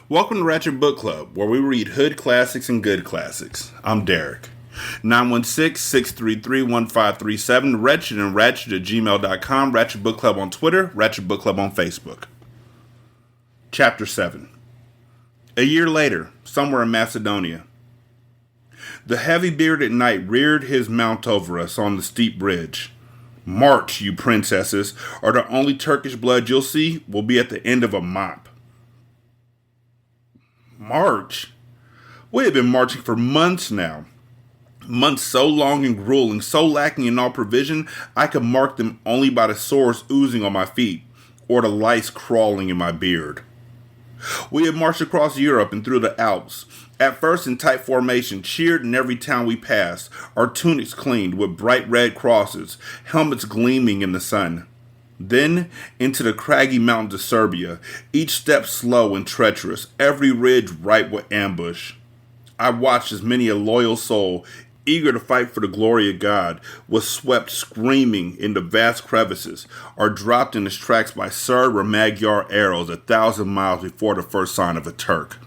Welcome to Ratchet Book Club, where we read hood classics and good classics. I'm Derek. 916-633-1537, Ratchet and Ratchet at gmail.com, Ratchet Book Club on Twitter, Ratchet Book Club on Facebook. Chapter 7. A year later, somewhere in Macedonia. The heavy-bearded knight reared his mount over us on the steep bridge. March, you princesses, or the only Turkish blood you'll see will be at the end of a mop. March? We have been marching for months now. Months so long and grueling, so lacking in all provision, I could mark them only by the sores oozing on my feet, or the lice crawling in my beard. We had marched across Europe and through the Alps, at first in tight formation, cheered in every town we passed, our tunics cleaned with bright red crosses, helmets gleaming in the sun. Then into the craggy mountains of Serbia, each step slow and treacherous, every ridge ripe with ambush. I watched as many a loyal soul, eager to fight for the glory of God, was swept screaming into vast crevices, or dropped in its tracks by Serb or Magyar arrows 1,000 miles before the first sign of a Turk.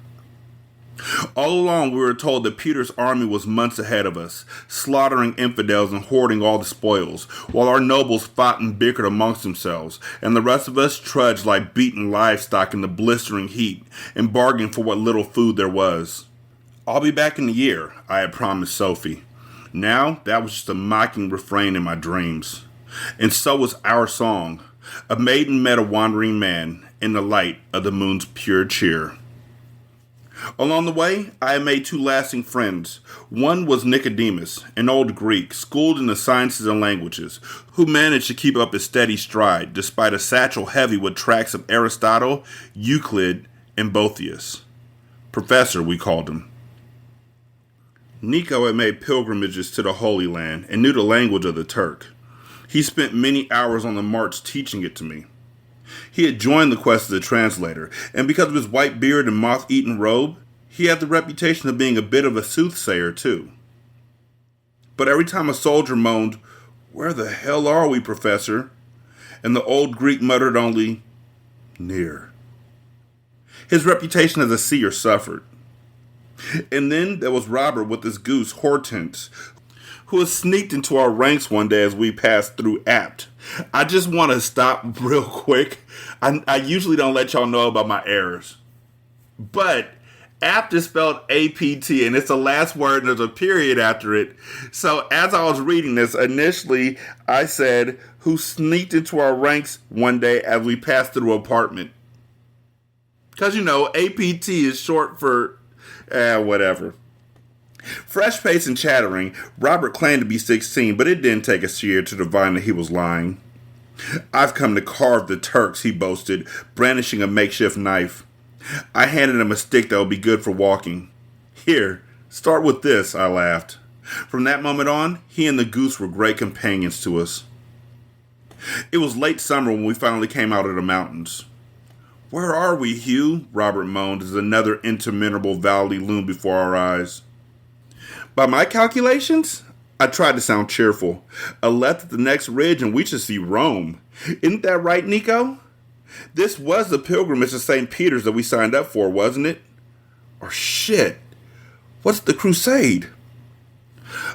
All along we were told that Peter's army was months ahead of us, slaughtering infidels and hoarding all the spoils, while our nobles fought and bickered amongst themselves, and the rest of us trudged like beaten livestock in the blistering heat, and bargained for what little food there was. I'll be back in a year, I had promised Sophie. Now, that was just a mocking refrain in my dreams. And so was our song. A maiden met a wandering man in the light of the moon's pure cheer. Along the way, I had made two lasting friends. One was Nicodemus, an old Greek, schooled in the sciences and languages, who managed to keep up his steady stride, despite a satchel heavy with tracts of Aristotle, Euclid, and Boethius. Professor, we called him. Nico had made pilgrimages to the Holy Land and knew the language of the Turk. He spent many hours on the march teaching it to me. He had joined the quest as a translator, and because of his white beard and moth-eaten robe, he had the reputation of being a bit of a soothsayer, too. But every time a soldier moaned, "Where the hell are we, Professor?" and the old Greek muttered only, "Near," his reputation as a seer suffered. And then there was Robert with his goose, Hortense, who had sneaked into our ranks one day as we passed through Apt. I just want to stop real quick. I usually don't let y'all know about my errors. But Apt is spelled A-P-T, and it's the last word, and there's a period after it. So as I was reading this, initially I said, who sneaked into our ranks one day as we passed through an apartment. Because, A-P-T is short for, whatever. Fresh-paced and chattering, Robert claimed to be 16, but it didn't take a seer to divine that he was lying. "I've come to carve the Turks," he boasted, brandishing a makeshift knife. I handed him a stick that would be good for walking. "Here, start with this," I laughed. From that moment on, he and the goose were great companions to us. It was late summer when we finally came out of the mountains. "Where are we, Hugh?" Robert moaned as another interminable valley loomed before our eyes. By my calculations, I tried to sound cheerful. A left at the next ridge and we should see Rome. Isn't that right, Nico? This was the pilgrimage to St. Peter's that we signed up for, wasn't it? Or shit, what's the crusade?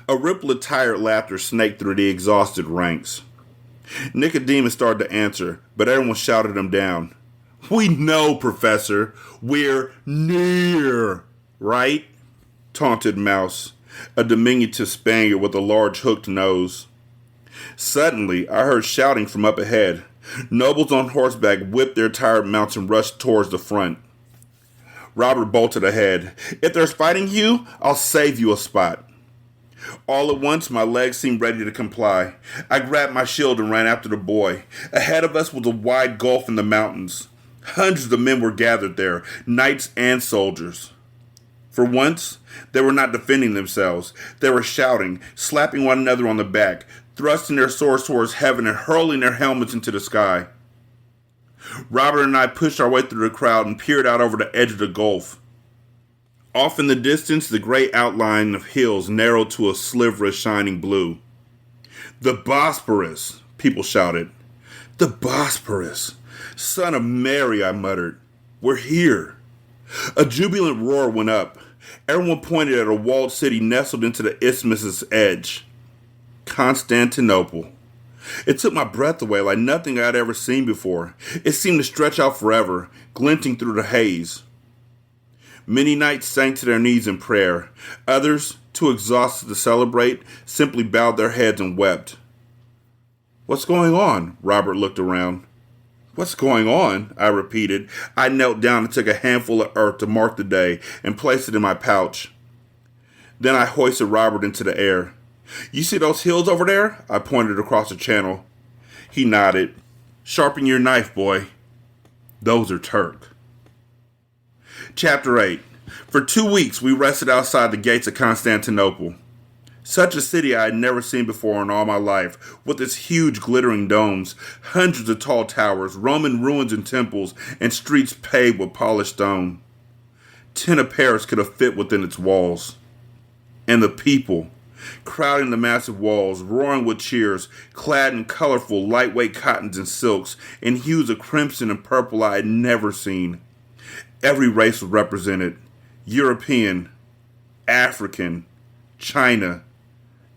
A ripple of tired laughter snaked through the exhausted ranks. Nicodemus started to answer, but everyone shouted him down. "We know, Professor. We're near, right?" taunted Mouse, a diminutive Spaniard with a large hooked nose. Suddenly, I heard shouting from up ahead. Nobles on horseback whipped their tired mounts and rushed towards the front. Robert bolted ahead. "If there's fighting, Hugh, I'll save you a spot." All at once, my legs seemed ready to comply. I grabbed my shield and ran after the boy. Ahead of us was a wide gulf in the mountains. Hundreds of men were gathered there, knights and soldiers. For once, they were not defending themselves. They were shouting, slapping one another on the back, thrusting their swords towards heaven and hurling their helmets into the sky. Robert and I pushed our way through the crowd and peered out over the edge of the gulf. Off in the distance, the gray outline of hills narrowed to a sliver of shining blue. "The Bosporus," people shouted. "The Bosporus. Son of Mary," I muttered. "We're here." A jubilant roar went up. Everyone pointed at a walled city nestled into the isthmus's edge. Constantinople. It took my breath away like nothing I'd ever seen before. It seemed to stretch out forever, glinting through the haze. Many knights sank to their knees in prayer. Others, too exhausted to celebrate, simply bowed their heads and wept. "What's going on?" Robert looked around. "What's going on?" I repeated. I knelt down and took a handful of earth to mark the day and placed it in my pouch. Then I hoisted Robert into the air. "You see those hills over there?" I pointed across the channel. He nodded. "Sharpen your knife, boy. Those are Turk." Chapter 8. For 2 weeks we rested outside the gates of Constantinople. Such a city I had never seen before in all my life, with its huge glittering domes, hundreds of tall towers, Roman ruins and temples, and streets paved with polished stone. 10 of Paris could have fit within its walls. And the people, crowding the massive walls, roaring with cheers, clad in colorful, lightweight cottons and silks, in hues of crimson and purple I had never seen. Every race was represented: European, African, China,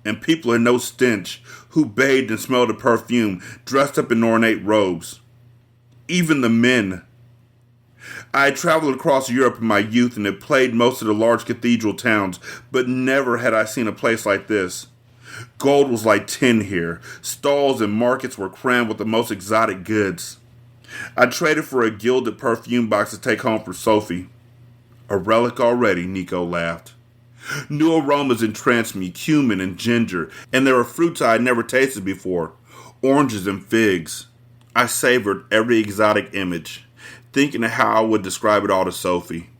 and people in no stench who bathed and smelled of perfume, dressed up in ornate robes. Even the men. I had traveled across Europe in my youth and had played most of the large cathedral towns, but never had I seen a place like this. Gold was like tin here. Stalls and markets were crammed with the most exotic goods. I traded for a gilded perfume box to take home for Sophie. "A relic already," Nico laughed. New aromas entranced me, cumin and ginger, and there were fruits I had never tasted before, oranges and figs. I savored every exotic image, thinking of how I would describe it all to Sophie.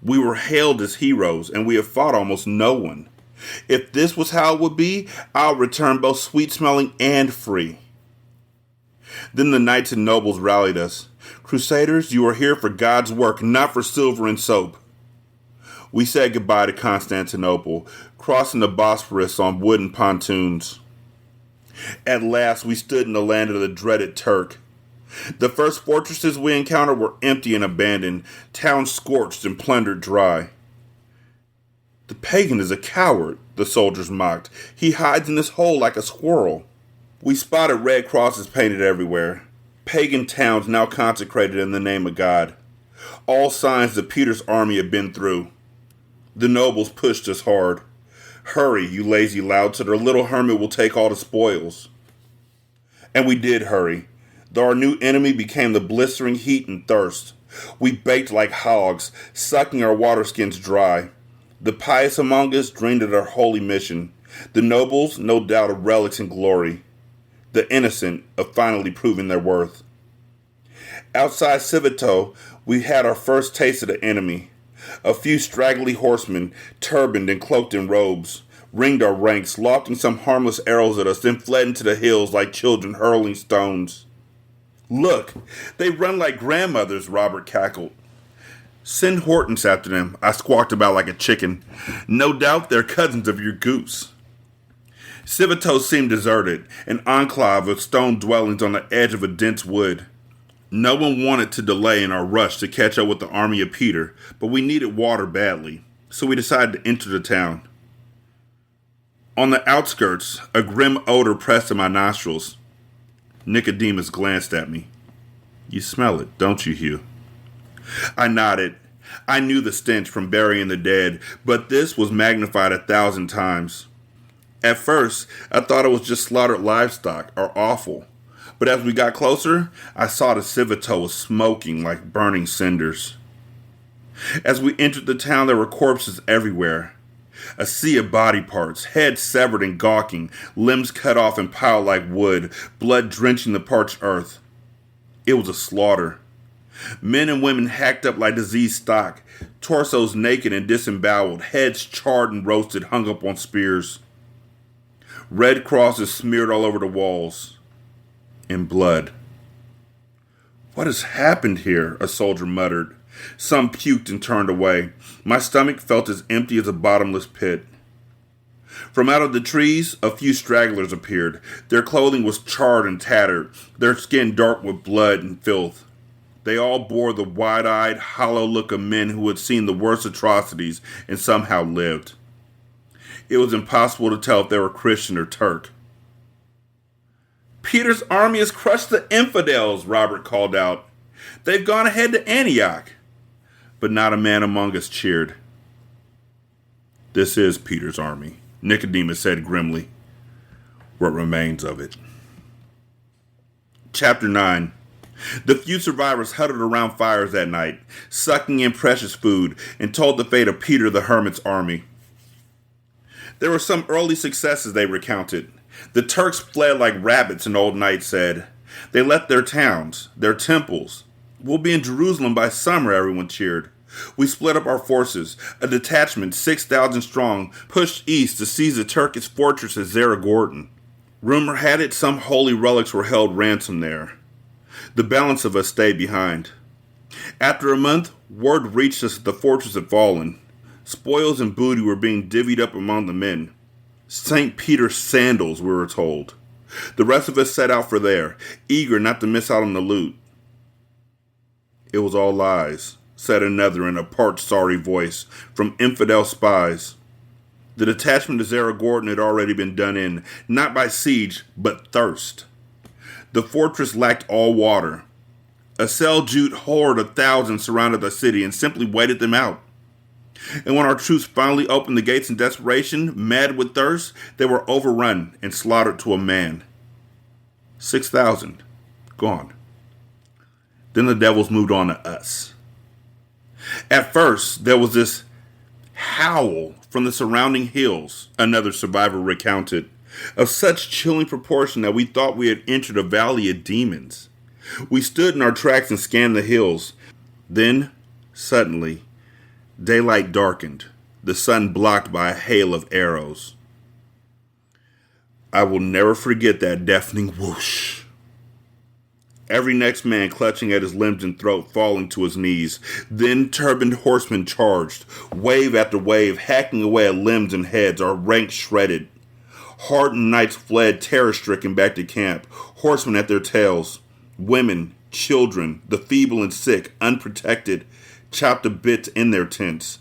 We were hailed as heroes, and we had fought almost no one. If this was how it would be, I would return both sweet-smelling and free. Then the knights and nobles rallied us. "Crusaders, you are here for God's work, not for silver and soap." We said goodbye to Constantinople, crossing the Bosphorus on wooden pontoons. At last we stood in the land of the dreaded Turk. The first fortresses we encountered were empty and abandoned, towns scorched and plundered dry. "The pagan is a coward," the soldiers mocked. "He hides in this hole like a squirrel." We spotted red crosses painted everywhere. Pagan towns now consecrated in the name of God. All signs that Peter's army had been through. The nobles pushed us hard. "Hurry, you lazy louts, or the little hermit will take all the spoils." And we did hurry, though our new enemy became the blistering heat and thirst. We baked like hogs, sucking our water skins dry. The pious among us dreamed of their holy mission. The nobles, no doubt, of relics and glory. The innocent, of finally proving their worth. Outside Civito, we had our first taste of the enemy. A few straggly horsemen, turbaned and cloaked in robes, ringed our ranks, lofting some harmless arrows at us, then fled into the hills like children hurling stones. "Look, they run like grandmothers," Robert cackled. "Send Hortense after them," I squawked about like a chicken. "No doubt they're cousins of your goose." Civito seemed deserted, an enclave of stone dwellings on the edge of a dense wood. No one wanted to delay in our rush to catch up with the army of Peter, but we needed water badly, so we decided to enter the town. On the outskirts, a grim odor pressed in my nostrils. Nicodemus glanced at me. "You smell it, don't you, Hugh?" I nodded. I knew the stench from burying the dead, but this was magnified 1,000 times. At first, I thought it was just slaughtered livestock, or offal. But as we got closer, I saw the Civito was smoking like burning cinders. As we entered the town, there were corpses everywhere. A sea of body parts, heads severed and gawking, limbs cut off and piled like wood, blood drenching the parched earth. It was a slaughter. Men and women hacked up like diseased stock, torsos naked and disemboweled, heads charred and roasted, hung up on spears. Red crosses smeared all over the walls. In blood. "What has happened here?" a soldier muttered. Some puked and turned away. My stomach felt as empty as a bottomless pit. From out of the trees, a few stragglers appeared. Their clothing was charred and tattered, their skin dark with blood and filth. They all bore the wide-eyed, hollow look of men who had seen the worst atrocities and somehow lived. It was impossible to tell if they were Christian or Turk. "Peter's army has crushed the infidels," Robert called out. "They've gone ahead to Antioch." But not a man among us cheered. "This is Peter's army," Nicodemus said grimly. "What remains of it." Chapter 9. The few survivors huddled around fires that night, sucking in precious food, and told the fate of Peter the Hermit's army. There were some early successes, they recounted. The Turks fled like rabbits, an old knight said. They left their towns, their temples. "We'll be in Jerusalem by summer," everyone cheered. We split up our forces. A detachment, 6,000 strong, pushed east to seize the Turkish fortress at Zeragorton. Rumor had it some holy relics were held ransom there. The balance of us stayed behind. After a month, word reached us that the fortress had fallen. Spoils and booty were being divvied up among the men. St. Peter's sandals, we were told. The rest of us set out for there, eager not to miss out on the loot. "It was all lies," said another in a parched, sorry voice, "from infidel spies." The detachment to Zeragorton had already been done in, not by siege, but thirst. The fortress lacked all water. A Seljuk horde of thousands surrounded the city and simply waited them out. And when our troops finally opened the gates in desperation, mad with thirst, they were overrun and slaughtered to a man. 6,000 gone. Then the devils moved on to us. At first, there was this howl from the surrounding hills, another survivor recounted, of such chilling proportion that we thought we had entered a valley of demons. We stood in our tracks and scanned the hills. Then, suddenly, daylight darkened, the sun blocked by a hail of arrows. I will never forget that deafening whoosh. Every next man clutching at his limbs and throat, falling to his knees. Then turbaned horsemen charged, wave after wave, hacking away at limbs and heads, our ranks shredded. Hardened knights fled terror-stricken back to camp, horsemen at their tails. Women, children, the feeble and sick, unprotected, chopped to bits in their tents.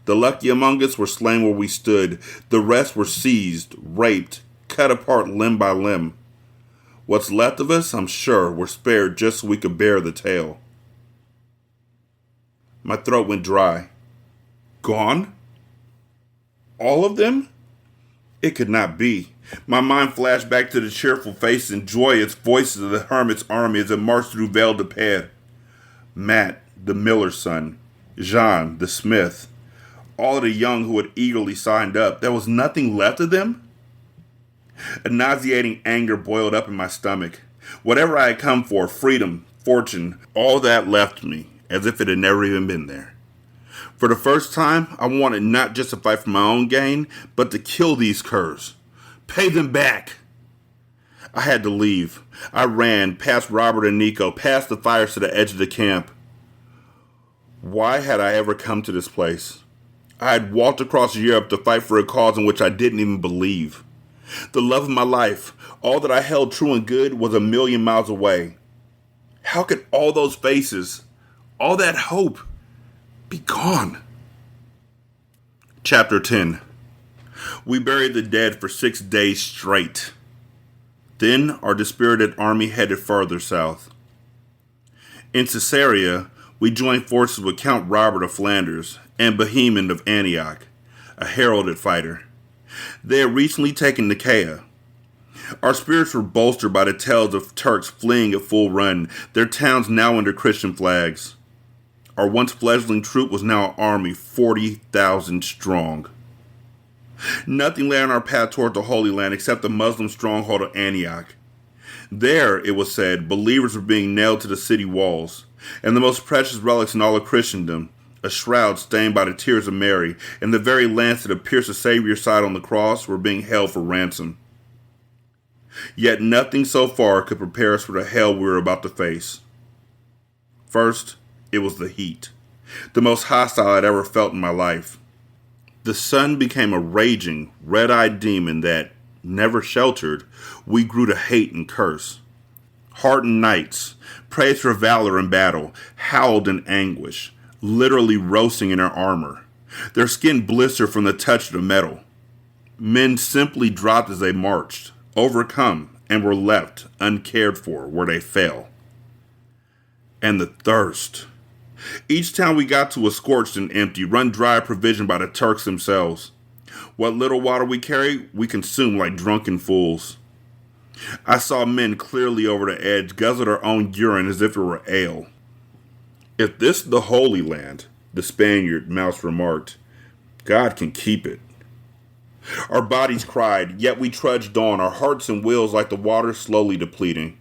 The lucky among us were slain where we stood. The rest were seized, raped, cut apart limb by limb. What's left of us, I'm sure, were spared just so we could bear the tale. My throat went dry. Gone? All of them? It could not be. My mind flashed back to the cheerful faces and joyous voices of the Hermit's army as it marched through Vale de Pere. Matt, the miller's son, Jean, the smith, all of the young who had eagerly signed up. There was nothing left of them? A nauseating anger boiled up in my stomach. Whatever I had come for, freedom, fortune, all that left me, as if it had never even been there. For the first time, I wanted not just to fight for my own gain, but to kill these curs. Pay them back. I had to leave. I ran, past Robert and Nico, past the fires to the edge of the camp. Why had I ever come to this place? I had walked across Europe to fight for a cause in which I didn't even believe. The love of my life, all that I held true and good, was a million miles away. How could all those faces, all that hope, be gone? Chapter 10. We buried the dead for 6 days straight. Then our dispirited army headed farther south. In Caesarea, we joined forces with Count Robert of Flanders and Bohemond of Antioch, a heralded fighter. They had recently taken Nicaea. Our spirits were bolstered by the tales of Turks fleeing at full run, their towns now under Christian flags. Our once fledgling troop was now an army 40,000 strong. Nothing lay on our path toward the Holy Land except the Muslim stronghold of Antioch. There, it was said, believers were being nailed to the city walls, and the most precious relics in all of Christendom, a shroud stained by the tears of Mary, and the very lance that had pierced the Savior's side on the cross, were being held for ransom. Yet nothing so far could prepare us for the hell we were about to face. First, it was the heat, the most hostile I'd ever felt in my life. The sun became a raging, red-eyed demon that, never sheltered, we grew to hate and curse. Hardened knights, praised for valor in battle, howled in anguish, literally roasting in their armor. Their skin blistered from the touch of the metal. Men simply dropped as they marched, overcome, and were left uncared for where they fell. And the thirst. Each town we got to was scorched and empty, run dry, provisioned by the Turks themselves. What little water we carried, we consumed like drunken fools. I saw men clearly over the edge guzzle their own urine as if it were ale. If this is the Holy Land, the Spaniard mouse remarked, God can keep it. Our bodies cried, yet we trudged on, our hearts and wills like the water slowly depleting.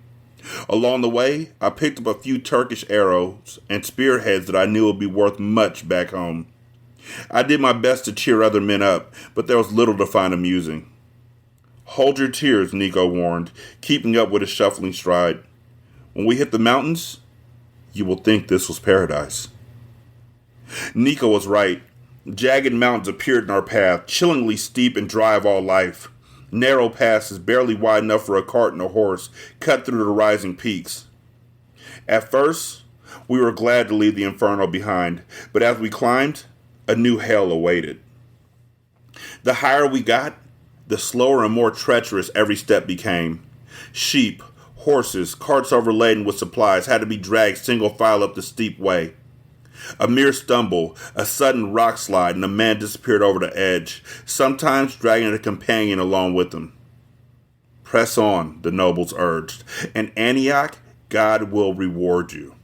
Along the way, I picked up a few Turkish arrows and spearheads that I knew would be worth much back home. I did my best to cheer other men up, but there was little to find amusing. Hold your tears, Nico warned, keeping up with his shuffling stride. When we hit the mountains, you will think this was paradise. Nico was right. Jagged mountains appeared in our path, chillingly steep and dry of all life. Narrow passes, barely wide enough for a cart and a horse, cut through the rising peaks. At first, we were glad to leave the inferno behind, but as we climbed, a new hell awaited. The higher we got, the slower and more treacherous every step became. Sheep, horses, carts overladen with supplies had to be dragged single file up the steep way. A mere stumble, a sudden rock slide, and a man disappeared over the edge, sometimes dragging a companion along with him. Press on, the nobles urged. In Antioch, God will reward you.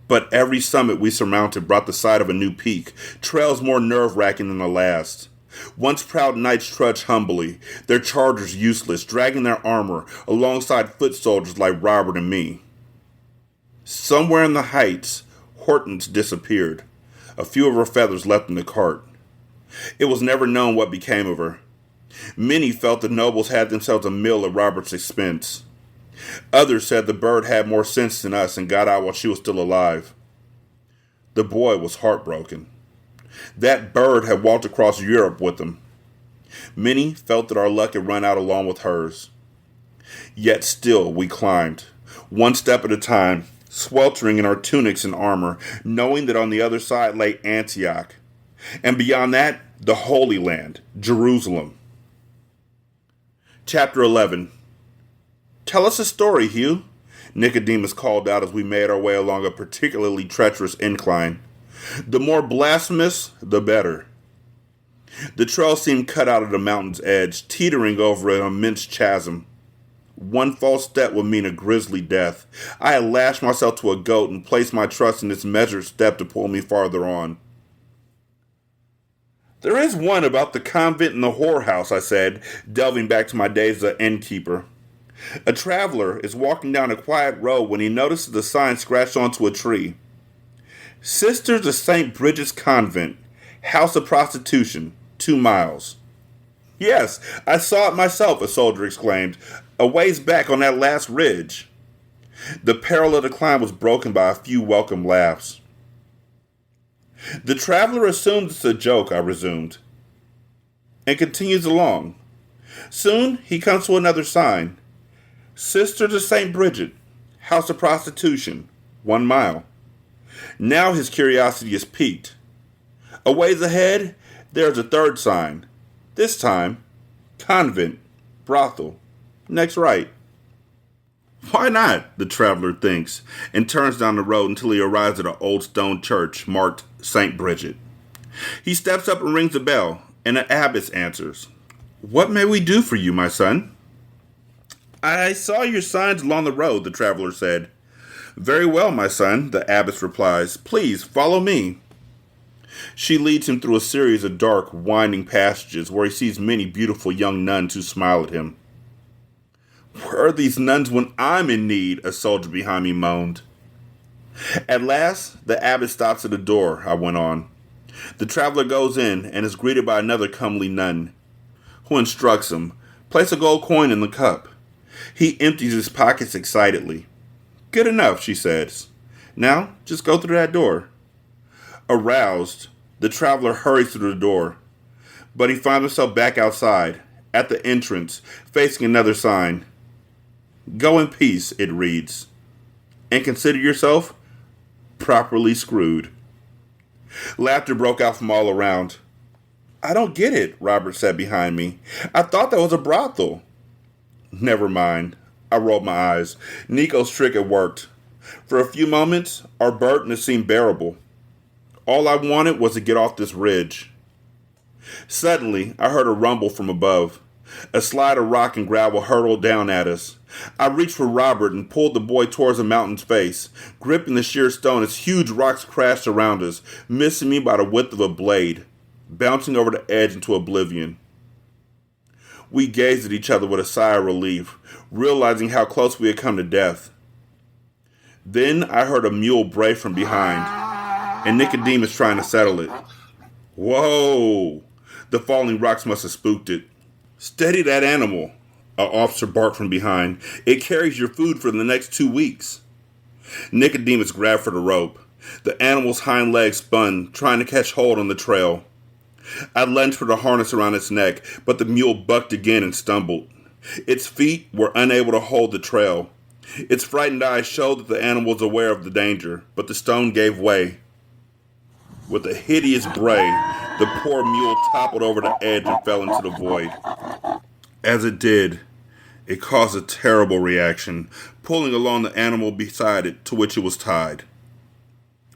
But every summit we surmounted brought the sight of a new peak, trails more nerve-wracking than the last. Once proud knights trudged humbly, their chargers useless, dragging their armor alongside foot soldiers like Robert and me. Somewhere in the heights, Hortense disappeared, a few of her feathers left in the cart. It was never known what became of her. Many felt the nobles had themselves a meal at Robert's expense. Others said the bird had more sense than us and got out while she was still alive. The boy was heartbroken. That bird had walked across Europe with them. Many felt that our luck had run out along with hers. Yet still we climbed, one step at a time, sweltering in our tunics and armor, knowing that on the other side lay Antioch, and beyond that, the Holy Land, Jerusalem. Chapter 11. Tell us a story, Hugh, Nicodemus called out as we made our way along a particularly treacherous incline. The more blasphemous, the better. The trail seemed cut out of the mountain's edge, teetering over an immense chasm. One false step would mean a grisly death. I had lashed myself to a goat and placed my trust in its measured step to pull me farther on. There is one about the convent and the whorehouse, I said, delving back to my days as an innkeeper. A traveler is walking down a quiet road when he notices the sign scratched onto a tree. Sisters of St. Bridget's Convent, House of Prostitution, 2 miles. Yes, I saw it myself, a soldier exclaimed, a ways back on that last ridge. The peril of the climb was broken by a few welcome laughs. The traveler assumes it's a joke, I resumed, and continues along. Soon he comes to another sign. Sisters of St. Bridget, House of Prostitution, 1 mile. Now his curiosity is piqued. A ways ahead, there is a third sign. This time, convent, brothel, next right. Why not, the traveler thinks, and turns down the road until he arrives at an old stone church marked St. Bridget. He steps up and rings a bell, and an abbess answers. What may we do for you, my son? I saw your signs along the road, the traveler said. Very well, my son, the abbess replies. Please, follow me. She leads him through a series of dark, winding passages where he sees many beautiful young nuns who smile at him. Where are these nuns when I'm in need? A soldier behind me moaned. At last, the abbot stops at the door, I went on. The traveler goes in and is greeted by another comely nun, who instructs him, place a gold coin in the cup. He empties his pockets excitedly. Good enough, she says. Now, just go through that door. Aroused, the traveler hurries through the door, but he finds himself back outside, at the entrance, facing another sign. Go in peace, it reads, and consider yourself properly screwed. Laughter broke out from all around. I don't get it, Robert said behind me. I thought that was a brothel. Never mind. I rolled my eyes. Nico's trick had worked. For a few moments, our burden seemed bearable. All I wanted was to get off this ridge. Suddenly, I heard a rumble from above. A slide of rock and gravel hurtled down at us. I reached for Robert and pulled the boy towards the mountain's face, gripping the sheer stone as huge rocks crashed around us, missing me by the width of a blade, bouncing over the edge into oblivion. We gazed at each other with a sigh of relief, realizing how close we had come to death. Then I heard a mule bray from behind, and Nicodemus trying to settle it. Whoa! The falling rocks must have spooked it. Steady that animal, an officer barked from behind. It carries your food for the next 2 weeks. Nicodemus grabbed for the rope. The animal's hind legs spun, trying to catch hold on the trail. I lunged for the harness around its neck, but the mule bucked again and stumbled. Its feet were unable to hold the trail. Its frightened eyes showed that the animal was aware of the danger, but the stone gave way. With a hideous bray, the poor mule toppled over the edge and fell into the void. As it did, it caused a terrible reaction, pulling along the animal beside it to which it was tied.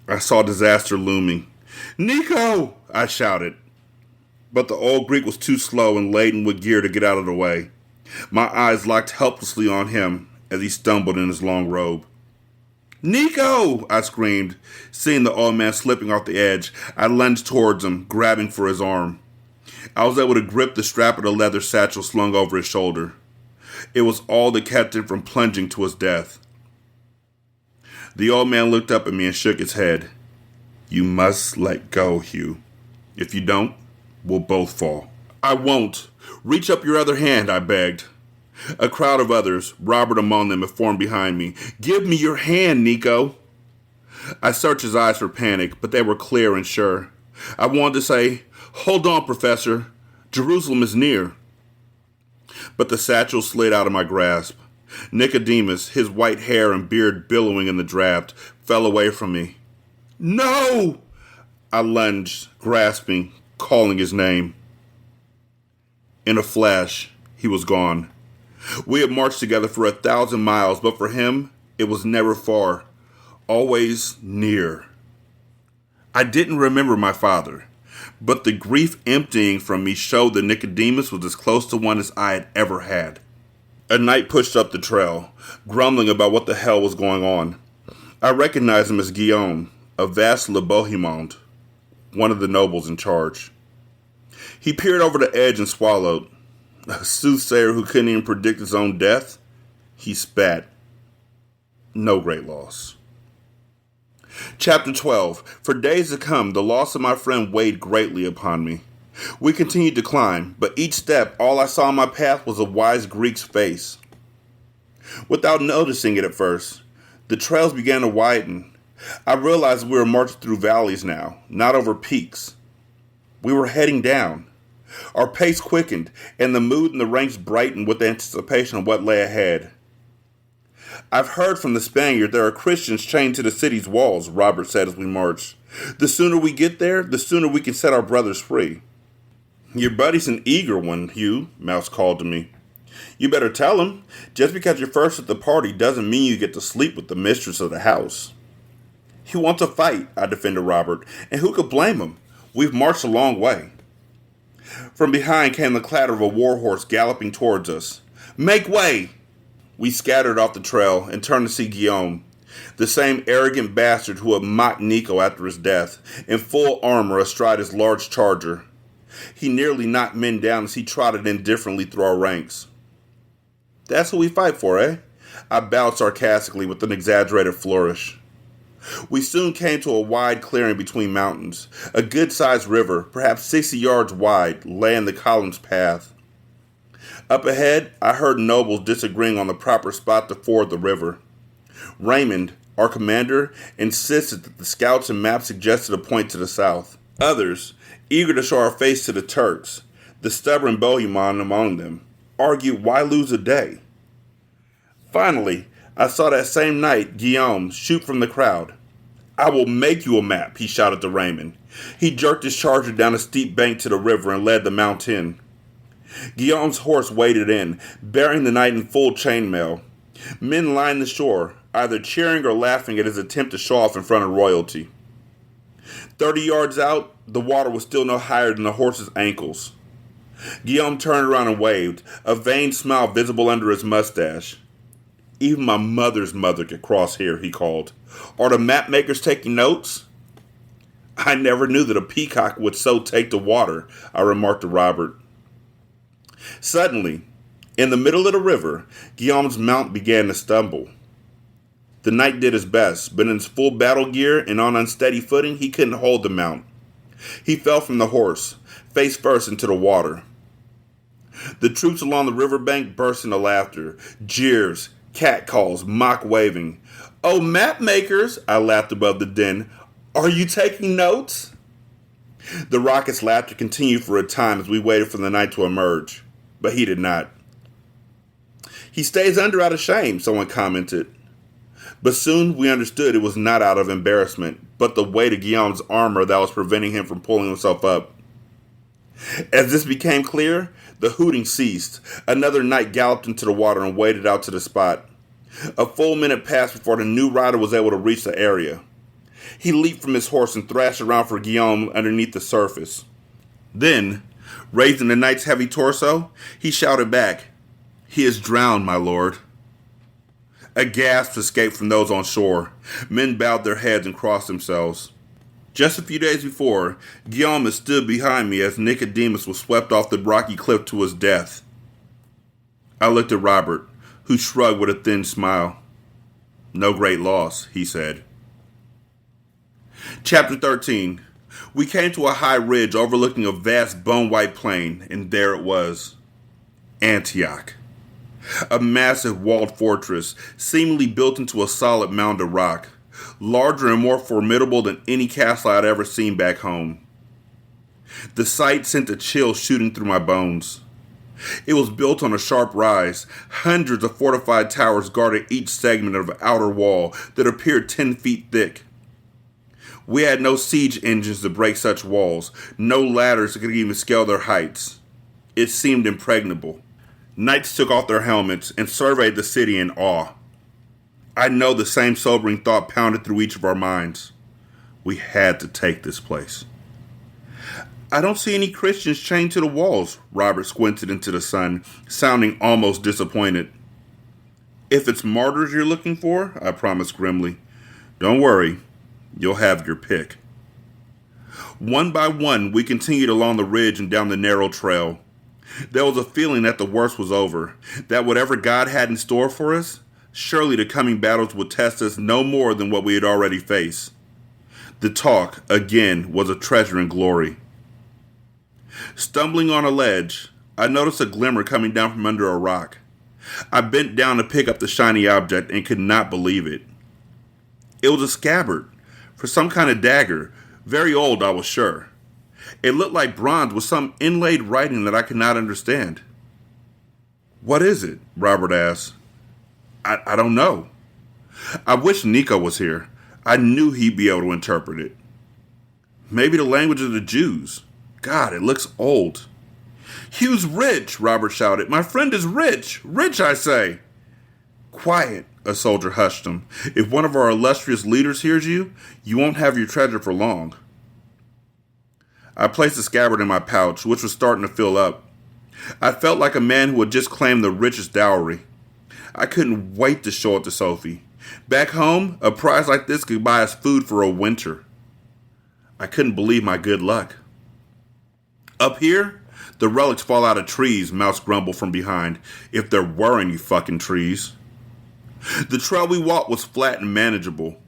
I saw disaster looming. "Nico!" I shouted. But the old Greek was too slow and laden with gear to get out of the way. My eyes locked helplessly on him as he stumbled in his long robe. "Nico!" I screamed. Seeing the old man slipping off the edge, I lunged towards him, grabbing for his arm. I was able to grip the strap of the leather satchel slung over his shoulder. It was all that kept him from plunging to his death. The old man looked up at me and shook his head. "You must let go, Hugh. If you don't, we'll both fall." "I won't. Reach up your other hand," I begged. A crowd of others, Robert among them, had formed behind me. "Give me your hand, Nico." I searched his eyes for panic, but they were clear and sure. I wanted to say, "Hold on, Professor. Jerusalem is near." But the satchel slid out of my grasp. Nicodemus, his white hair and beard billowing in the draft, fell away from me. "No!" I lunged, grasping, calling his name. In a flash, he was gone. We had marched together for 1,000 miles, but for him, it was never far, always near. I didn't remember my father, but the grief emptying from me showed that Nicodemus was as close to one as I had ever had. A knight pushed up the trail, grumbling about what the hell was going on. I recognized him as Guillaume, a vassal of Bohemond, one of the nobles in charge. He peered over the edge and swallowed. A soothsayer who couldn't even predict his own death? He spat. No great loss. Chapter 12. For days to come, the loss of my friend weighed greatly upon me. We continued to climb, but each step, all I saw in my path was a wise Greek's face. Without noticing it at first, the trails began to widen. I realized we were marching through valleys now, not over peaks. We were heading down. Our pace quickened, and the mood in the ranks brightened with the anticipation of what lay ahead. "I've heard from the Spaniard there are Christians chained to the city's walls," Robert said as we marched. "The sooner we get there, the sooner we can set our brothers free." "Your buddy's an eager one, Hugh," Mouse called to me. "You better tell him. Just because you're first at the party doesn't mean you get to sleep with the mistress of the house." "He wants a fight," I defended Robert, "and who could blame him? We've marched a long way." From behind came the clatter of a warhorse galloping towards us. "Make way!" We scattered off the trail and turned to see Guillaume, the same arrogant bastard who had mocked Nico after his death, in full armor astride his large charger. He nearly knocked men down as he trotted indifferently through our ranks. "That's who we fight for, eh?" I bowed sarcastically with an exaggerated flourish. We soon came to a wide clearing between mountains. A good-sized river, perhaps 60 yards wide, lay in the column's path. Up ahead, I heard nobles disagreeing on the proper spot to ford the river. Raymond, our commander, insisted that the scouts and maps suggested a point to the south. Others, eager to show our face to the Turks, the stubborn Bohemond among them, argued why lose a day. Finally, I saw that same night Guillaume shoot from the crowd. "I will make you a map," he shouted to Raymond. He jerked his charger down a steep bank to the river and led the mount in. Guillaume's horse waded in, bearing the knight in full chainmail. Men lined the shore, either cheering or laughing at his attempt to show off in front of royalty. 30 yards out, the water was still no higher than the horse's ankles. Guillaume turned around and waved, a vain smile visible under his mustache. "Even my mother's mother could cross here," he called. "Are the map makers taking notes?" "I never knew that a peacock would so take to water," I remarked to Robert. Suddenly, in the middle of the river, Guillaume's mount began to stumble. The knight did his best, but in his full battle gear and on unsteady footing, he couldn't hold the mount. He fell from the horse, face first into the water. The troops along the riverbank burst into laughter, jeers, catcalls, mock waving. "Oh, map makers," I laughed above the din. "Are you taking notes?" The raucous laughter continued for a time as we waited for the knight to emerge, but he did not. "He stays under out of shame," someone commented. But soon we understood it was not out of embarrassment, but the weight of Guillaume's armor that was preventing him from pulling himself up. As this became clear, the hooting ceased. Another knight galloped into the water and waded out to the spot. A full minute passed before the new rider was able to reach the area. He leaped from his horse and thrashed around for Guillaume underneath the surface. Then, raising the knight's heavy torso, he shouted back, "He is drowned, my lord." A gasp escaped from those on shore. Men bowed their heads and crossed themselves. Just a few days before, Guillaume had stood behind me as Nicodemus was swept off the rocky cliff to his death. I looked at Robert, who shrugged with a thin smile. "No great loss," he said. Chapter 13. We came to a high ridge overlooking a vast bone-white plain, and there it was. Antioch. A massive walled fortress, seemingly built into a solid mound of rock, larger and more formidable than any castle I'd ever seen back home. The sight sent a chill shooting through my bones. It was built on a sharp rise. Hundreds of fortified towers guarded each segment of an outer wall that appeared 10 feet thick. We had no siege engines to break such walls, no ladders that could even scale their heights. It seemed impregnable. Knights took off their helmets and surveyed the city in awe. I know the same sobering thought pounded through each of our minds. We had to take this place. "I don't see any Christians chained to the walls," Robert squinted into the sun, sounding almost disappointed. "If it's martyrs you're looking for," I promised grimly, "don't worry, you'll have your pick." One by one, we continued along the ridge and down the narrow trail. There was a feeling that the worst was over, that whatever God had in store for us, surely the coming battles would test us no more than what we had already faced. The talk, again, was of treasure and glory. Stumbling on a ledge, I noticed a glimmer coming down from under a rock. I bent down to pick up the shiny object and could not believe it. It was a scabbard, for some kind of dagger, very old I was sure. It looked like bronze with some inlaid writing that I could not understand. "What is it?" Robert asked. I don't know. I wish Nico was here. I knew he'd be able to interpret it. Maybe the language of the Jews. God, it looks old. "Hugh's rich," Robert shouted. "My friend is rich. Rich, I say." "Quiet," a soldier hushed him. "If one of our illustrious leaders hears you, you won't have your treasure for long." I placed the scabbard in my pouch, which was starting to fill up. I felt like a man who had just claimed the richest dowry. I couldn't wait to show it to Sophie. Back home, a prize like this could buy us food for a winter. I couldn't believe my good luck. "Up here, the relics fall out of trees," Mouse grumbled from behind. "If there were any fucking trees." The trail we walked was flat and manageable.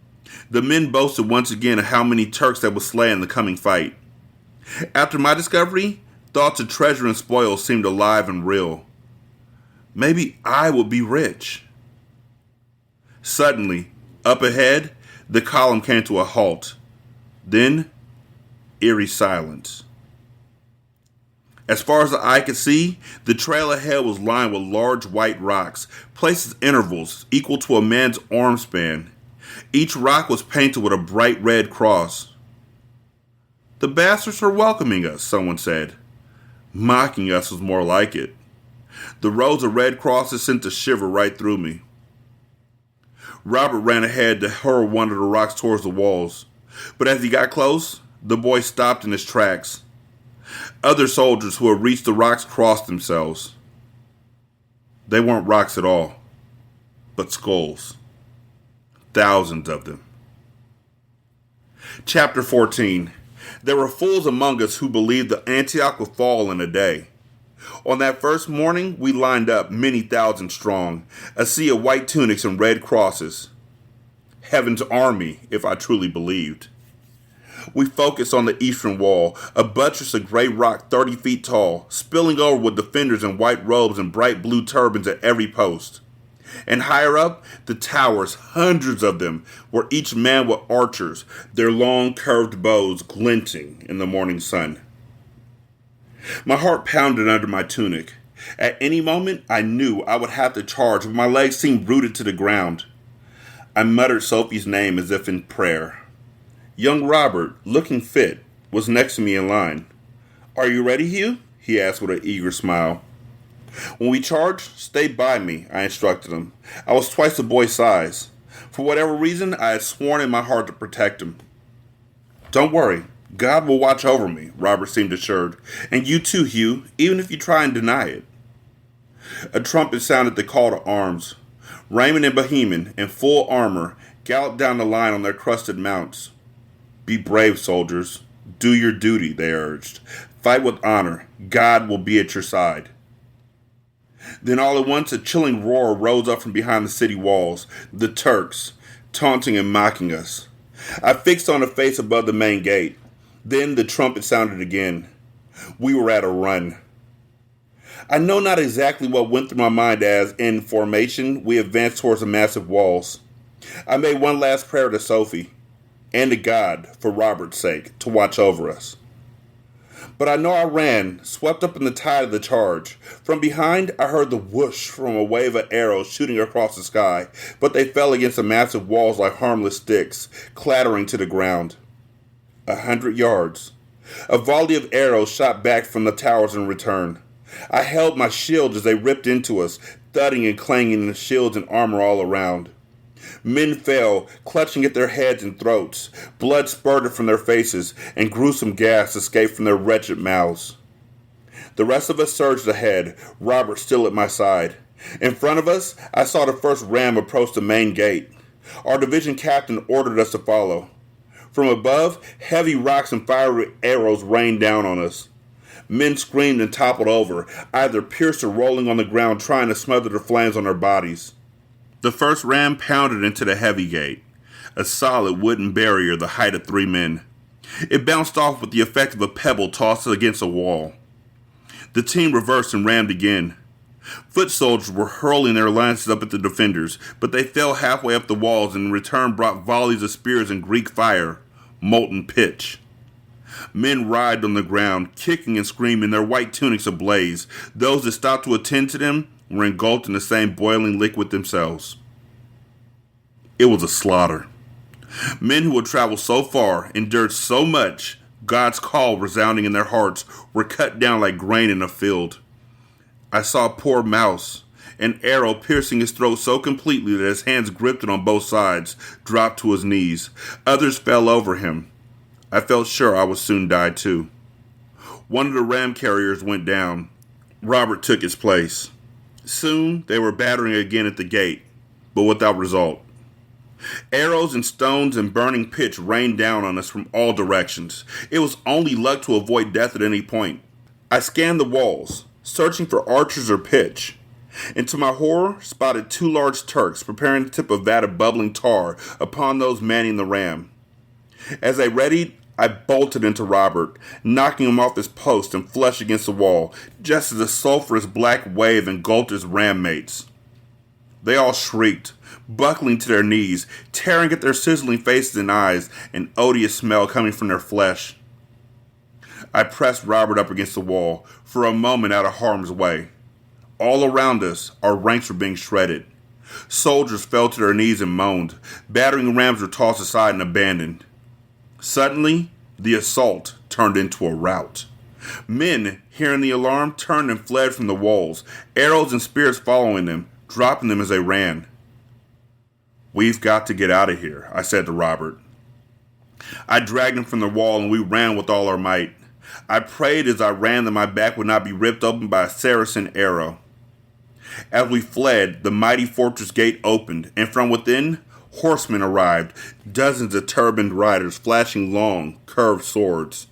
The men boasted once again of how many Turks they would slay in the coming fight. After my discovery, thoughts of treasure and spoils seemed alive and real. Maybe I would be rich. Suddenly, up ahead, the column came to a halt. Then, eerie silence. As far as the eye could see, the trail ahead was lined with large white rocks, placed at intervals equal to a man's arm span. Each rock was painted with a bright red cross. "The bastards are welcoming us," someone said. "Mocking us" was more like it. The rows of red crosses sent a shiver right through me. Robert ran ahead to hurl one of the rocks towards the walls, but as he got close, the boy stopped in his tracks. Other soldiers who had reached the rocks crossed themselves. They weren't rocks at all, but skulls. Thousands of them. Chapter 14. There were fools among us who believed that Antioch would fall in a day. On that first morning, we lined up many thousand strong, a sea of white tunics and red crosses. Heaven's army, if I truly believed. We focused on the eastern wall, a buttress of gray rock 30 feet tall, spilling over with defenders in white robes and bright blue turbans at every post. And higher up, the towers, hundreds of them, were each manned with archers, their long curved bows glinting in the morning sun. My heart pounded under my tunic. At any moment, I knew I would have to charge, but my legs seemed rooted to the ground. I muttered Sophie's name as if in prayer. Young Robert, looking fit, was next to me in line. "Are you ready, Hugh?" he asked with an eager smile. "When we charge, stay by me," I instructed him. I was twice the boy's size. For whatever reason, I had sworn in my heart to protect him. "Don't worry. God will watch over me," Robert seemed assured. "And you too, Hugh, even if you try and deny it." A trumpet sounded the call to arms. Raymond and Bohemian, in full armor, galloped down the line on their crusted mounts. "Be brave, soldiers. Do your duty," they urged. "Fight with honor. God will be at your side." Then all at once a chilling roar rose up from behind the city walls. The Turks, taunting and mocking us. I fixed on a face above the main gate. Then the trumpet sounded again. We were at a run. I know not exactly what went through my mind as, in formation, we advanced towards the massive walls. I made one last prayer to Sophie, and to God, for Robert's sake, to watch over us. But I know I ran, swept up in the tide of the charge. From behind, I heard the whoosh from a wave of arrows shooting across the sky, but they fell against the massive walls like harmless sticks, clattering to the ground. 100 yards. A volley of arrows shot back from the towers in return. I held my shield as they ripped into us, thudding and clanging in the shields and armor all around. Men fell, clutching at their heads and throats. Blood spurted from their faces, and gruesome gas escaped from their wretched mouths. The rest of us surged ahead, Robert still at my side. In front of us, I saw the first ram approach the main gate. Our division captain ordered us to follow. From above, heavy rocks and fiery arrows rained down on us. Men screamed and toppled over, either pierced or rolling on the ground trying to smother the flames on their bodies. The first ram pounded into the heavy gate, a solid wooden barrier the height of 3 men. It bounced off with the effect of a pebble tossed against a wall. The team reversed and rammed again. Foot soldiers were hurling their lances up at the defenders, but they fell halfway up the walls and in return brought volleys of spears and Greek fire, molten pitch. Men writhed on the ground, kicking and screaming, their white tunics ablaze. Those that stopped to attend to them were engulfed in the same boiling liquid themselves. It was a slaughter. Men who had traveled so far, endured so much, God's call resounding in their hearts, were cut down like grain in a field. I saw poor Mouse, an arrow piercing his throat so completely that his hands gripped it on both sides, dropped to his knees. Others fell over him. I felt sure I would soon die too. One of the ram carriers went down. Robert took his place. Soon they were battering again at the gate, but without result. Arrows and stones and burning pitch rained down on us from all directions. It was only luck to avoid death at any point. I scanned the walls, searching for archers or pitch, and to my horror spotted 2 large Turks preparing to tip a vat of bubbling tar upon those manning the ram. As they readied, I bolted into Robert, knocking him off his post and flush against the wall, just as a sulphurous black wave engulfed his ram mates. They all shrieked, buckling to their knees, tearing at their sizzling faces and eyes, an odious smell coming from their flesh. I pressed Robert up against the wall, for a moment out of harm's way. All around us, our ranks were being shredded. Soldiers fell to their knees and moaned. Battering rams were tossed aside and abandoned. Suddenly, the assault turned into a rout. Men, hearing the alarm, turned and fled from the walls, arrows and spears following them, dropping them as they ran. "We've got to get out of here," I said to Robert. I dragged him from the wall and we ran with all our might. I prayed as I ran that my back would not be ripped open by a Saracen arrow. As we fled, the mighty fortress gate opened, and from within, horsemen arrived, dozens of turbaned riders flashing long, curved swords.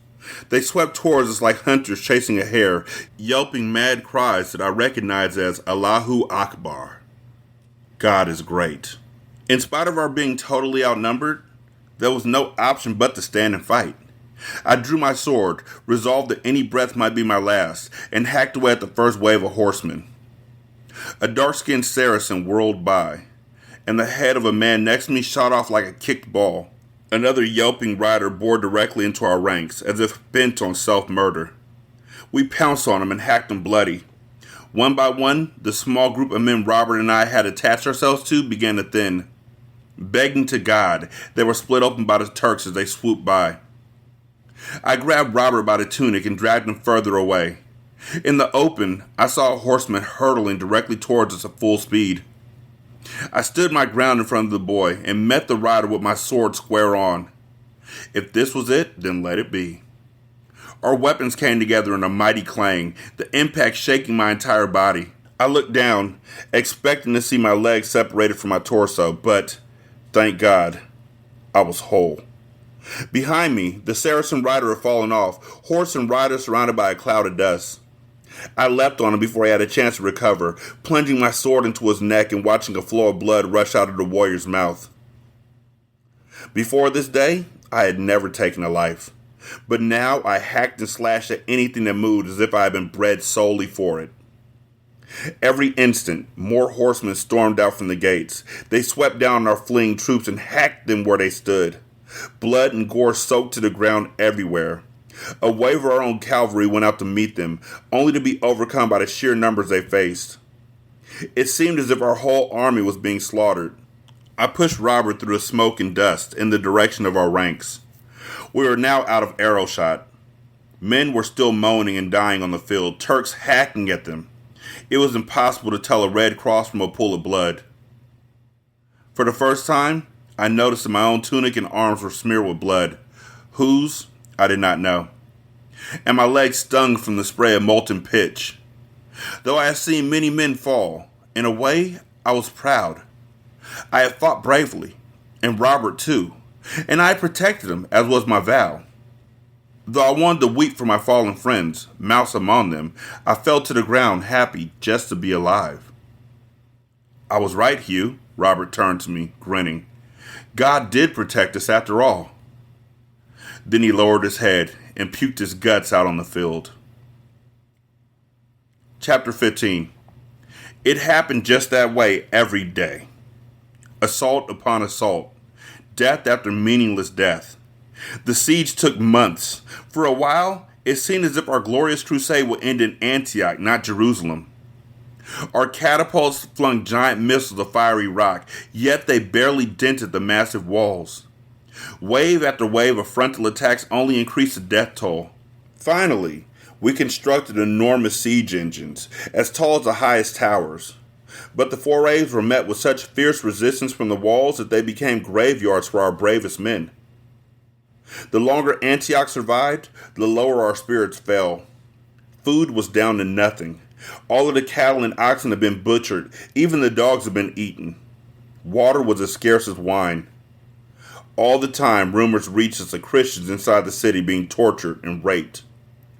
They swept towards us like hunters chasing a hare, yelping mad cries that I recognized as Allahu Akbar. God is great. In spite of our being totally outnumbered, there was no option but to stand and fight. I drew my sword, resolved that any breath might be my last, and hacked away at the first wave of horsemen. A dark-skinned Saracen whirled by, and the head of a man next to me shot off like a kicked ball. Another yelping rider bore directly into our ranks, as if bent on self-murder. We pounced on him and hacked him bloody. One by one, the small group of men Robert and I had attached ourselves to began to thin. Begging to God, they were split open by the Turks as they swooped by. I grabbed Robert by the tunic and dragged him further away. In the open, I saw a horseman hurtling directly towards us at full speed. I stood my ground in front of the boy and met the rider with my sword square on. If this was it, then let it be. Our weapons came together in a mighty clang, the impact shaking my entire body. I looked down, expecting to see my legs separated from my torso, but, thank God, I was whole. Behind me, the Saracen rider had fallen off, horse and rider surrounded by a cloud of dust. I leapt on him before he had a chance to recover, plunging my sword into his neck and watching a flow of blood rush out of the warrior's mouth. Before this day, I had never taken a life, but now I hacked and slashed at anything that moved as if I had been bred solely for it. Every instant, more horsemen stormed out from the gates. They swept down our fleeing troops and hacked them where they stood. Blood and gore soaked to the ground everywhere. A wave of our own cavalry went out to meet them, only to be overcome by the sheer numbers they faced. It seemed as if our whole army was being slaughtered. I pushed Robert through the smoke and dust in the direction of our ranks. We were now out of arrow shot. Men were still moaning and dying on the field, Turks hacking at them. It was impossible to tell a red cross from a pool of blood. For the first time, I noticed that my own tunic and arms were smeared with blood. Whose, I did not know. And my legs stung from the spray of molten pitch. Though I had seen many men fall, in a way, I was proud. I had fought bravely, and Robert too, and I had protected him, as was my vow. Though I wanted to weep for my fallen friends, mouse among them, I fell to the ground happy just to be alive. I was right, Hugh, Robert turned to me, grinning. God did protect us after all. Then he lowered his head and puked his guts out on the field. Chapter 15. It happened just that way every day. Assault upon assault. Death after meaningless death. The siege took months. For a while, it seemed as if our glorious crusade would end in Antioch, not Jerusalem. Our catapults flung giant missiles of fiery rock, yet they barely dented the massive walls. Wave after wave of frontal attacks only increased the death toll. Finally, we constructed enormous siege engines, as tall as the highest towers. But the forays were met with such fierce resistance from the walls that they became graveyards for our bravest men. The longer Antioch survived, the lower our spirits fell. Food was down to nothing. All of the cattle and oxen had been butchered. Even the dogs had been eaten. Water was as scarce as wine. All the time, rumors reached us of Christians inside the city being tortured and raped,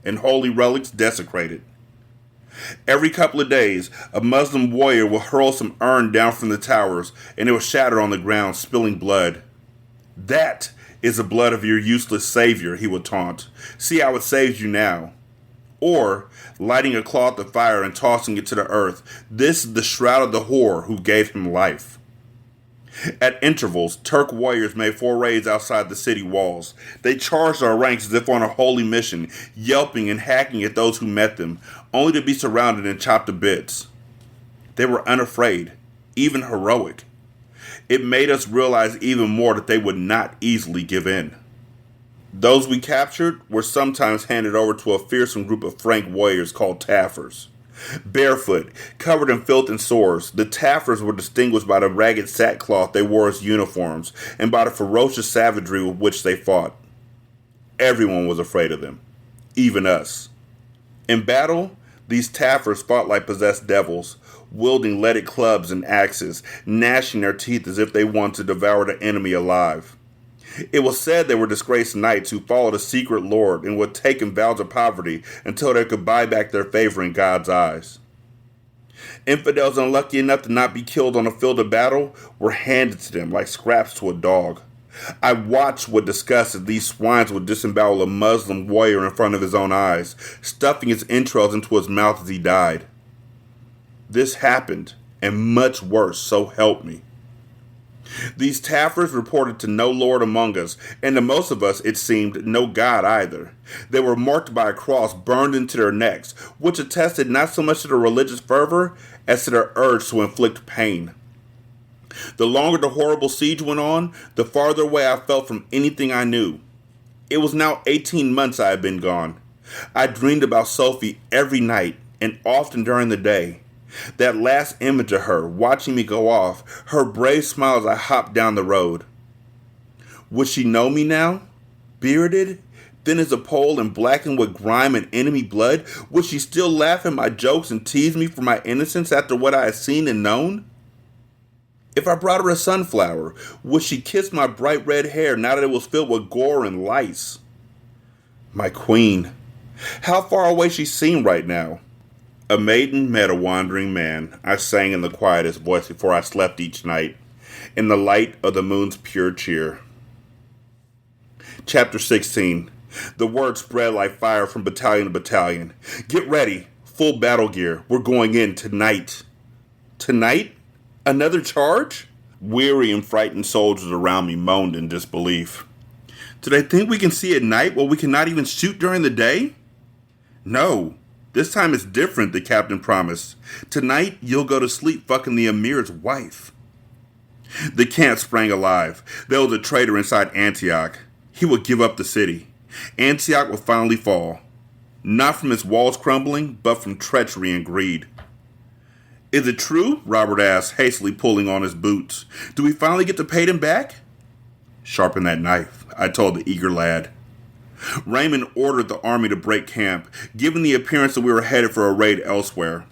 and holy relics desecrated. Every couple of days, a Muslim warrior would hurl some urn down from the towers, and it would shatter on the ground, spilling blood. "That is the blood of your useless savior," he would taunt. "See how it saves you now." Or, lighting a cloth of fire and tossing it to the earth, "This is the shroud of the whore who gave him life." At intervals, Turk warriors made forays outside the city walls. They charged our ranks as if on a holy mission, yelping and hacking at those who met them, only to be surrounded and chopped to bits. They were unafraid, even heroic. It made us realize even more that they would not easily give in. Those we captured were sometimes handed over to a fearsome group of Frank warriors called Taffers. Barefoot, covered in filth and sores, the Taffers were distinguished by the ragged sackcloth they wore as uniforms and by the ferocious savagery with which they fought. Everyone was afraid of them, even us. In battle, these Taffers fought like possessed devils, wielding leaded clubs and axes, gnashing their teeth as if they wanted to devour the enemy alive. It was said they were disgraced knights who followed a secret lord and would take in vows of poverty until they could buy back their favor in God's eyes. Infidels unlucky enough to not be killed on the field of battle were handed to them like scraps to a dog. I watched with disgust as these swines would disembowel a Muslim warrior in front of his own eyes, stuffing his entrails into his mouth as he died. This happened, and much worse, so help me. These Taffers reported to no lord among us, and to most of us, it seemed, no God either. They were marked by a cross burned into their necks, which attested not so much to their religious fervor as to their urge to inflict pain. The longer the horrible siege went on, the farther away I felt from anything I knew. It was now 18 months I had been gone. I dreamed about Sophie every night, and often during the day. That last image of her, watching me go off, her brave smile as I hopped down the road. Would she know me now? Bearded, thin as a pole and blackened with grime and enemy blood? Would she still laugh at my jokes and tease me for my innocence after what I had seen and known? If I brought her a sunflower, would she kiss my bright red hair now that it was filled with gore and lice? My queen, how far away she seemed right now. A maiden met a wandering man, I sang in the quietest voice before I slept each night, in the light of the moon's pure cheer. Chapter 16. The word spread like fire from battalion to battalion. Get ready, full battle gear, we're going in tonight. Tonight? Another charge? Weary and frightened soldiers around me moaned in disbelief. Do they think we can see at night while we cannot even shoot during the day? No. This time it's different, the captain promised. Tonight, you'll go to sleep fucking the Emir's wife. The camp sprang alive. There was a traitor inside Antioch. He would give up the city. Antioch would finally fall. Not from its walls crumbling, but from treachery and greed. Is it true? Robert asked, hastily pulling on his boots. Do we finally get to pay them back? Sharpen that knife, I told the eager lad. Raymond ordered the army to break camp, giving the appearance that we were headed for a raid elsewhere.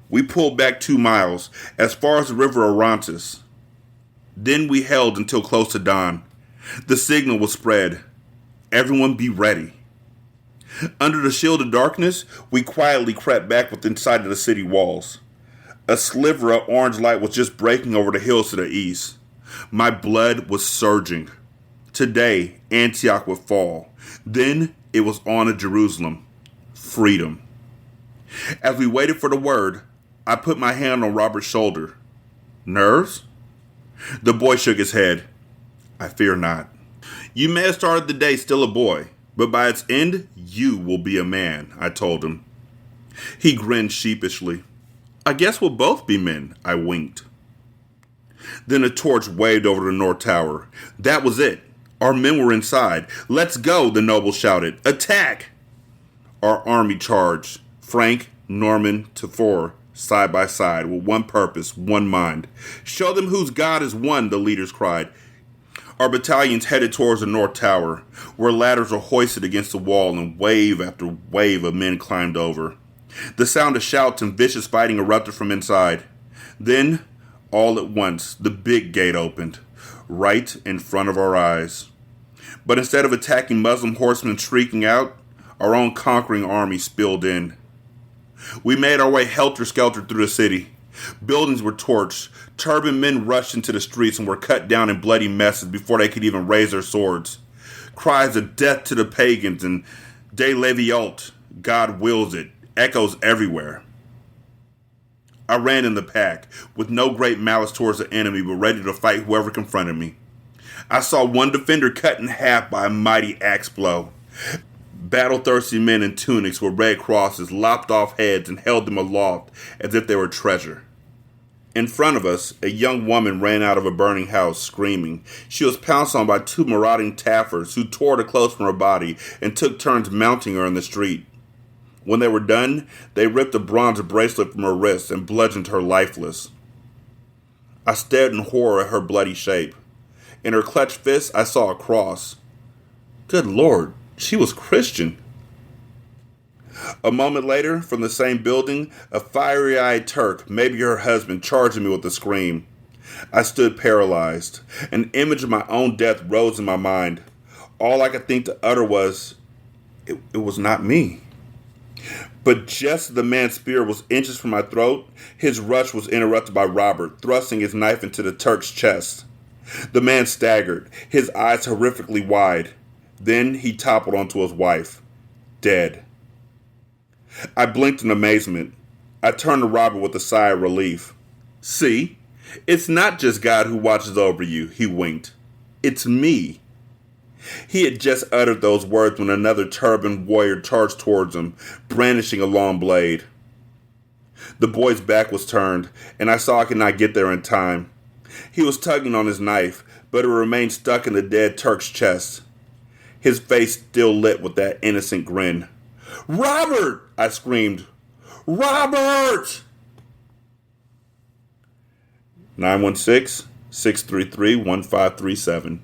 We pulled back 2 miles, as far as the river Orontes. Then we held until close to dawn. The signal was spread. Everyone be ready. Under the shield of darkness, we quietly crept back within sight of the city walls. A sliver of orange light was just breaking over the hills to the east. My blood was surging. Today, Antioch would fall. Then it was on to Jerusalem. Freedom. As we waited for the word, I put my hand on Robert's shoulder. Nerves? The boy shook his head. I fear not. You may have started the day still a boy, but by its end, you will be a man, I told him. He grinned sheepishly. I guess we'll both be men, I winked. Then a torch waved over the north tower. That was it. Our men were inside. Let's go, the noble shouted. Attack! Our army charged. Frank, Norman, Tafur, side by side, with one purpose, one mind. Show them whose God is one, the leaders cried. Our battalions headed towards the north tower, where ladders were hoisted against the wall and wave after wave of men climbed over. The sound of shouts and vicious fighting erupted from inside. Then, all at once, the big gate opened, right in front of our eyes. But instead of attacking Muslim horsemen shrieking out, our own conquering army spilled in. We made our way helter-skelter through the city. Buildings were torched. Turbaned men rushed into the streets and were cut down in bloody messes before they could even raise their swords. Cries of death to the pagans and De Levialt, God wills it, echoes everywhere. I ran in the pack, with no great malice towards the enemy, but ready to fight whoever confronted me. I saw one defender cut in half by a mighty axe blow. Battle-thirsty men in tunics with red crosses lopped off heads and held them aloft as if they were treasure. In front of us, a young woman ran out of a burning house, screaming. She was pounced on by two marauding Taffers who tore the clothes from her body and took turns mounting her in the street. When they were done, they ripped a bronze bracelet from her wrist and bludgeoned her lifeless. I stared in horror at her bloody shape. In her clenched fist, I saw a cross. Good Lord, she was Christian. A moment later, from the same building, a fiery-eyed Turk, maybe her husband, charged me with a scream. I stood paralyzed. An image of my own death rose in my mind. All I could think to utter was, it was not me. But just as the man's spear was inches from my throat, his rush was interrupted by Robert, thrusting his knife into the Turk's chest. The man staggered, his eyes horrifically wide. Then he toppled onto his wife, dead. I blinked in amazement. I turned to Robert with a sigh of relief. See, it's not just God who watches over you, he winked. It's me. He had just uttered those words when another turbaned warrior charged towards him, brandishing a long blade. The boy's back was turned, and I saw I could not get there in time. He was tugging on his knife, but it remained stuck in the dead Turk's chest. His face still lit with that innocent grin. "Robert!" I screamed. "Robert!" 916-633-1537.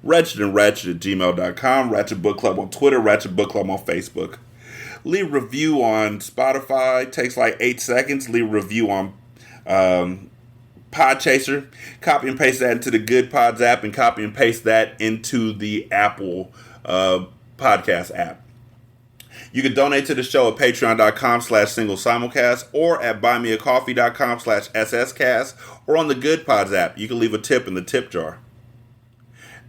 Ratchet and Ratchet at gmail.com. Ratchet Book Club on Twitter. Ratchet Book Club on Facebook. Leave a review on Spotify. It takes like 8 seconds. Leave a review on Podchaser. Copy and paste that into the Good Pods app and copy and paste that into the Apple podcast app. You can donate to the show at patreon.com/single simulcast or at buymeacoffee.com/sscast or on the Good Pods app. You can leave a tip in the tip jar.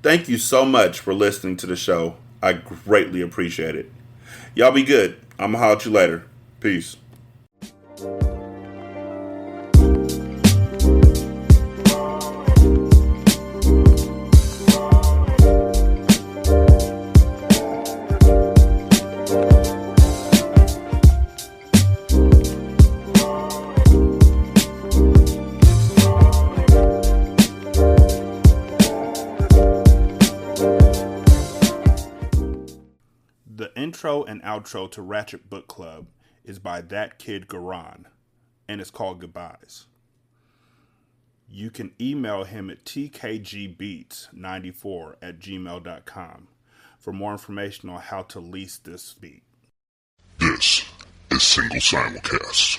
Thank you so much for listening to the show. I greatly appreciate it. Y'all be good. I'm going to holler at you later. Peace. The intro and outro to Ratchet Book Club is by That Kid Garan, and it's called Goodbyes. You can email him at tkgbeats94@gmail.com for more information on how to lease this beat. This is Single Simulcast.